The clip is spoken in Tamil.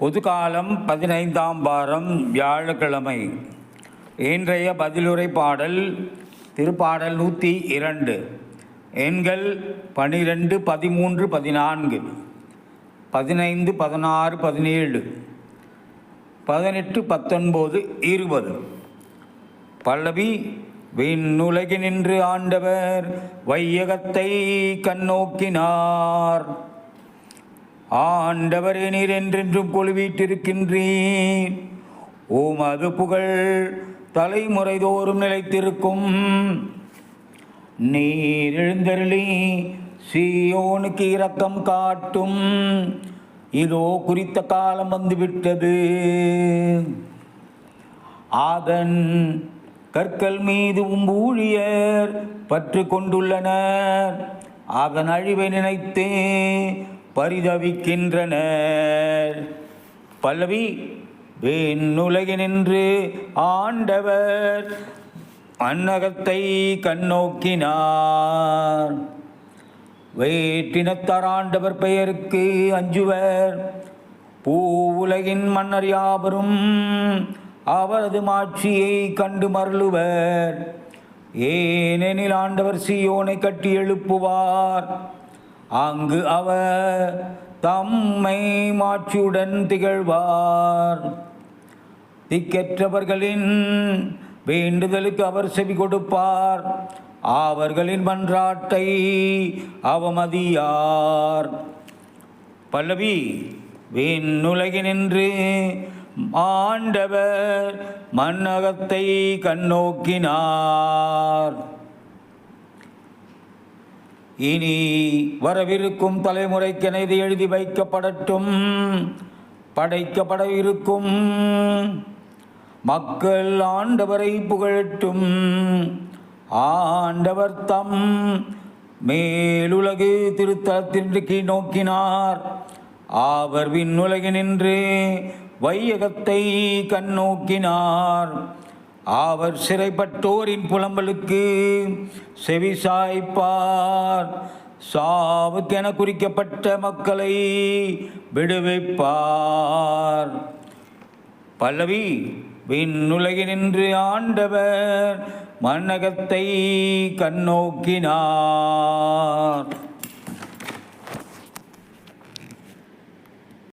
பொதுக்காலம் 15ஆம் வாரம் வியாழக்கிழமை. இன்றைய பதிலுரை பாடல் திருப்பாடல் 102, எண்கள் 12, 13, 14, 15, 16, 17, 18, 19, 20. பல்லவி: விண்ணுலகினின்று ஆண்டவர் வையகத்தை கண்ணோக்கினார். ஆண்டவரே, நீர் என்றென்றும் கொலுவீட்டிருக்கின்றீர். உமது புகழ் தலைமுறை தோறும் நிலைத்திருக்கும். நீர் எழுந்தருளி சீயோனுக்கு இரக்கம் காட்டும். இதோ குறித்த காலம் வந்துவிட்டது. அதன் கற்கள் மீது ஊழியர் பற்று கொண்டுள்ளனர். அதன் அழிவை நினைத்தே பரிதவிக்கின்றனர். பல்லவி: விண்ணுலகினின்று ஆண்டவர் மண்ணகத்தை கண்ணோக்கினார். வேற்றினத்தார் ஆண்டவர் பெயருக்கு அஞ்சுவர். பூவுலகின் மன்னர் யாவரும் அவரது மாட்சியை கண்டு மருளுவர். ஏனெனில் ஆண்டவர் சீயோனை கட்டி எழுப்புவார். அங்கு அவர் தம்மை மாட்சியுடன் திகழ்வார். திக்கற்றவர்களின் வேண்டுதலுக்கு அவர் செவி கொடுப்பார். அவர்களின் மன்றாட்டை அவமதியார். பல்லவி: விண்ணுலகினின்று ஆண்டவர் மண்ணகத்தை கண்ணோக்கினார். இனி வரவிருக்கும் தலைமுறைக்கென இது எழுதி வைக்கப்படட்டும். படைக்கப்பட இருக்கும் மக்கள் ஆண்டவரை புகழட்டும். ஆண்டவர் தம் மேலுலகு திருத்தலத்திற்கு நோக்கினார். அவர் விண்ணுலகினின்று வையகத்தை கண்ணோக்கினார். அவர் சிறைப்பட்டோரின் புலம்பலுக்கு செவிசாய்ப்பார். சாவுக்கென குறிக்கப்பட்ட மக்களை விடுவிப்பார். பல்லவி: விண்ணுலகினின்று ஆண்டவர் மண்ணகத்தை கண்ணோக்கினார்.